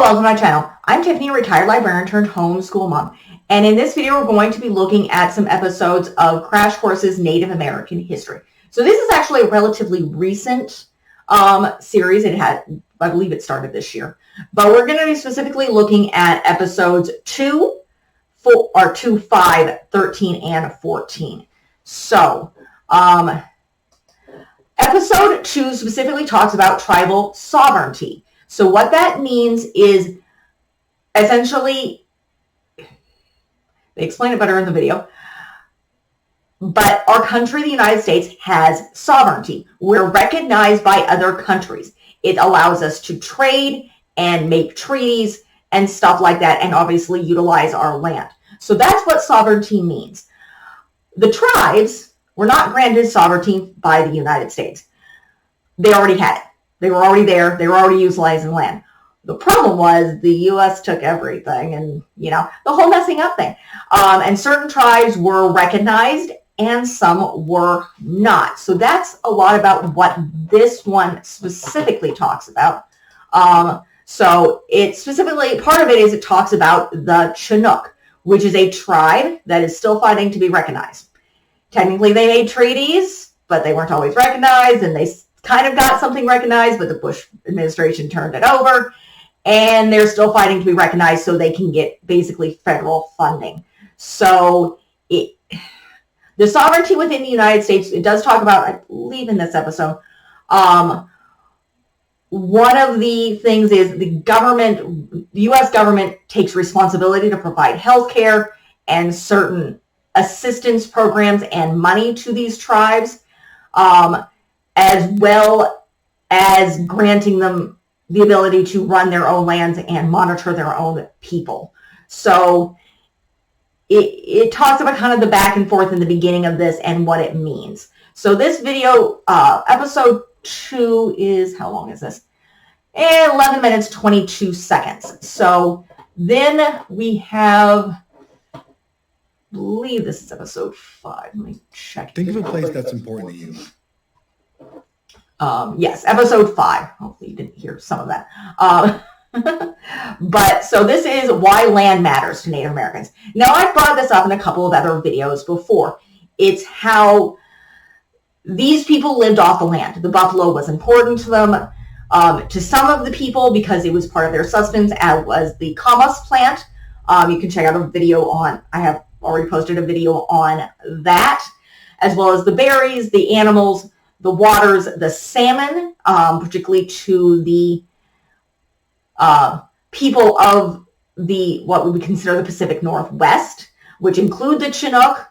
welcome to my channel. I'm Tiffany, a retired librarian turned homeschool mom. And in this video, we're going to be looking at some episodes of Crash Course's Native American History. So this is actually a relatively recent series. I believe it started this year. But we're going to be specifically looking at episodes 2, 5, 13, and 14. So, episode 2 specifically talks about tribal sovereignty. So what that means is essentially, they explain it better in the video, but our country, the United States, has sovereignty. We're recognized by other countries. It allows us to trade and make treaties and stuff like that, and obviously utilize our land. So that's what sovereignty means. The tribes were not granted sovereignty by the United States. They already had it. They were already there. They were already utilizing land. The problem was the U.S. took everything and, the whole messing up thing. And certain tribes were recognized and some were not. So that's a lot about what this one specifically talks about. So it specifically, part of it is it talks about the Chinook, which is a tribe that is still fighting to be recognized. Technically, they made treaties, but they weren't always recognized, and they kind of got something recognized, but the Bush administration turned it over, and they're still fighting to be recognized so they can get basically federal funding. So the sovereignty within the United States, it does talk about, I believe in this episode, one of the things is the U.S. government takes responsibility to provide health care and certain assistance programs and money to these tribes, as well as granting them the ability to run their own lands and monitor their own people. So it talks about kind of the back and forth in the beginning of this and what it means. So this video, episode 2 is, how long is this? 11 minutes, 22 seconds. So then we have, I believe this is episode 5. Let me check. Think of a place that's important to you. Yes, episode 5. Hopefully you didn't hear some of that. But so this is why land matters to Native Americans. Now, I've brought this up in a couple of other videos before. It's how these people lived off the land. The buffalo was important to them. To some of the people, because it was part of their sustenance, as was the camas plant. You can check out a video on, I have already posted a video on that, as well as the berries, the animals, the waters, the salmon, particularly to the people of what we would consider the Pacific Northwest, which include the Chinook,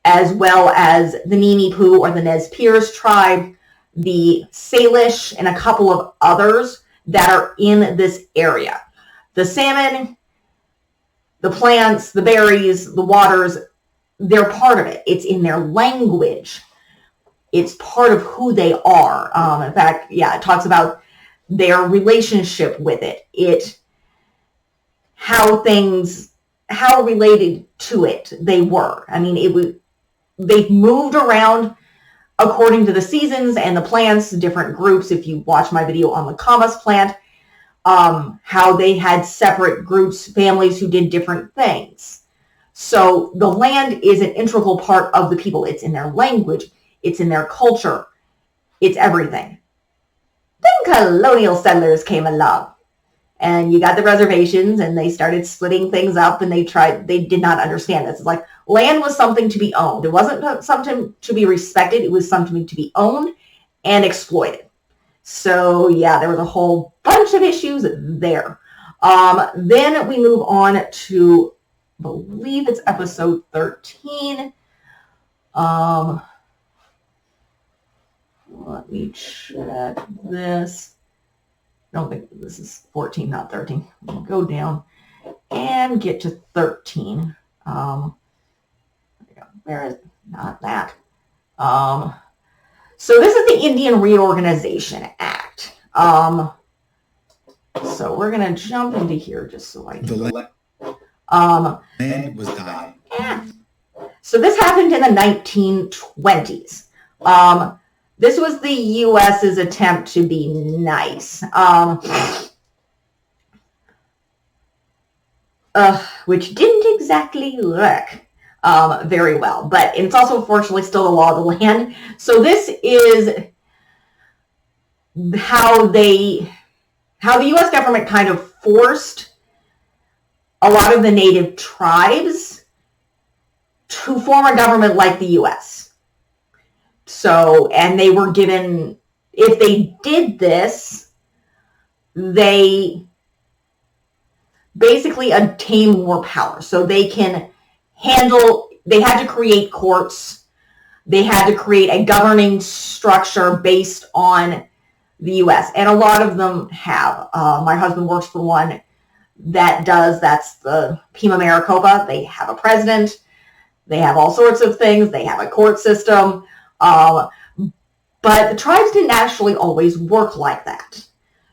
as well as the Nimi Poo or the Nez Perce tribe, the Salish, and a couple of others that are in this area. The salmon, the plants, the berries, the waters, they're part of it. It's in their language. It's part of who they are. In fact, it talks about their relationship with it. How related to it they were. I mean, they moved around according to the seasons and the plants, different groups. If you watch my video on the camas plant, how they had separate groups, families who did different things. So the land is an integral part of the people. It's in their language. It's in their culture. It's everything. Then colonial settlers came along, and you got the reservations, and they started splitting things up, and they did not understand this. It's like land was something to be owned. It wasn't something to be respected. It was something to be owned and exploited. So there was a whole bunch of issues there. Then we move on to, I believe it's episode 13. Let me check this. I don't think this is 14, not 13. We'll go down and get to 13. Where is it? Not that. So this is the Indian Reorganization Act. So we're going to jump into here just so I can. Land was dying. So this happened in the 1920s. This was the U.S.'s attempt to be nice. which didn't exactly work very well. But it's also, unfortunately, still the law of the land. So this is how the U.S. government kind of forced a lot of the native tribes to form a government like the U.S. So, and they were given, if they did this, they basically obtain more power. So they can handle, they had to create courts, they had to create a governing structure based on the U.S. And a lot of them have. My husband works for one that does, that's the Pima Maricopa. They have a president, they have all sorts of things, they have a court system, but the tribes didn't actually always work like that.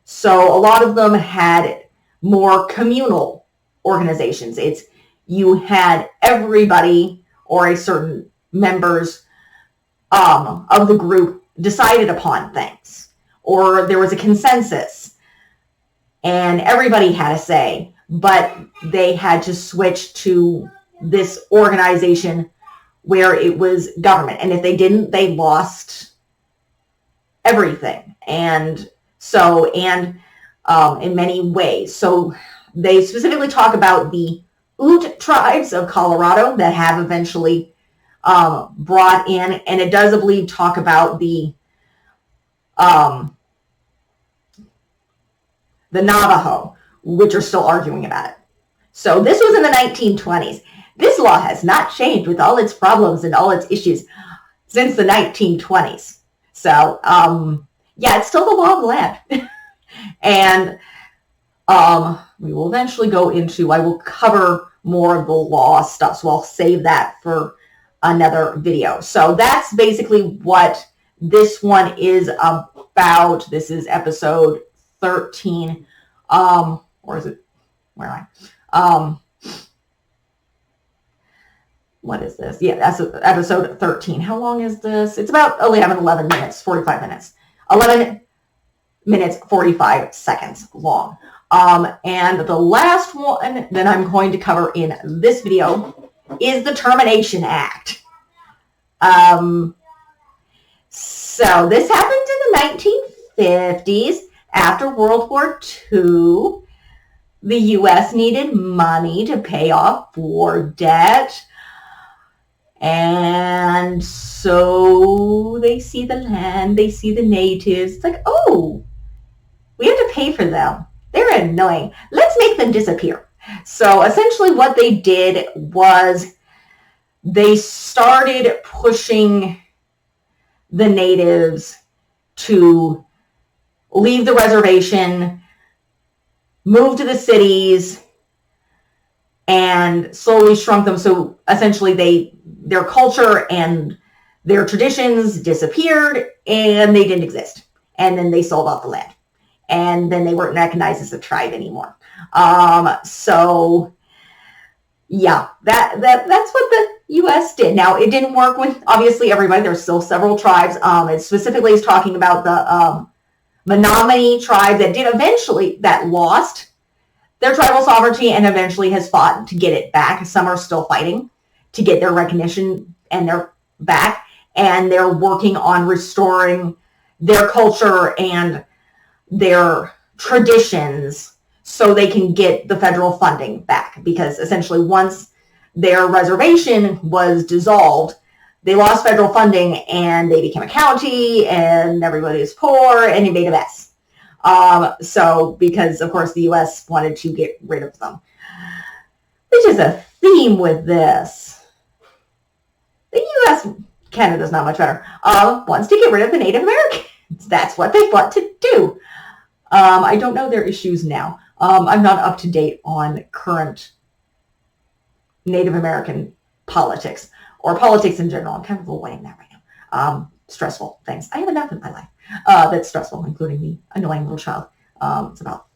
So a lot of them had more communal organizations. It's, you had everybody or a certain members of the group decided upon things, or there was a consensus and everybody had a say, but they had to switch to this organization where it was government. And if they didn't, they lost everything. And so, and in many ways. So they specifically talk about the Ute tribes of Colorado that have eventually brought in, and it does, I believe, talk about the Navajo, which are still arguing about it. So this was in the 1920s. This law has not changed with all its problems and all its issues since the 1920s. So, yeah, it's still the law of the land. And we will eventually go into, I will cover more of the law stuff, so I'll save that for another video. So that's basically what this one is about. This is episode 13. Or is it, where am I? What is this? Yeah, that's episode 13. How long is this? It's about 11 minutes, 45 minutes. 11 minutes, 45 seconds long. And the last one that I'm going to cover in this video is the Termination Act. So this happened in the 1950s. After World War II, the U.S. needed money to pay off war debt. And so they see the land, they see the natives. It's like, oh, we have to pay for them. They're annoying. Let's make them disappear. So essentially what they did was they started pushing the natives to leave the reservation, move to the cities, and slowly shrunk them. So essentially their culture and their traditions disappeared and they didn't exist. And then they sold off the land. And then they weren't recognized as a tribe anymore. So yeah, that's what the U.S. did. Now, it didn't work with obviously everybody. There's still several tribes. It specifically is talking about the Menominee tribe that lost their tribal sovereignty and eventually has fought to get it back. Some are still fighting to get their recognition and their back, and they're working on restoring their culture and their traditions so they can get the federal funding back, because essentially once their reservation was dissolved, they lost federal funding and they became a county and everybody is poor and it made a mess. So because of course the U.S. wanted to get rid of them, which is a theme with this. The U.S., Canada's not much better, wants to get rid of the Native Americans. That's what they want to do. I don't know their issues now. I'm not up to date on current Native American politics or politics in general. I'm kind of avoiding that right now. Stressful things. I have enough in my life that's stressful, including the annoying little child. It's about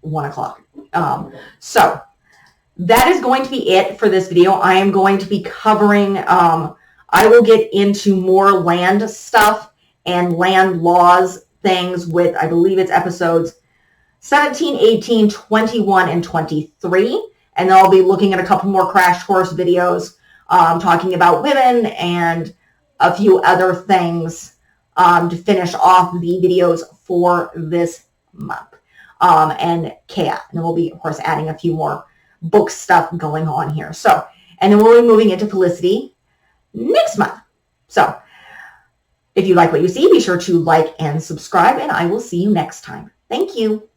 1 o'clock. So that is going to be it for this video. I am going to be covering, I will get into more land stuff and land laws things with, I believe it's episodes 17, 18, 21, and 23. And then I'll be looking at a couple more crash course videos talking about women and a few other things to finish off the videos for this month. And Kat. And we'll be, of course, adding a few more book stuff going on here. So, and then we'll be moving into Felicity next month. So, if you like what you see, be sure to like and subscribe, and I will see you next time. Thank you.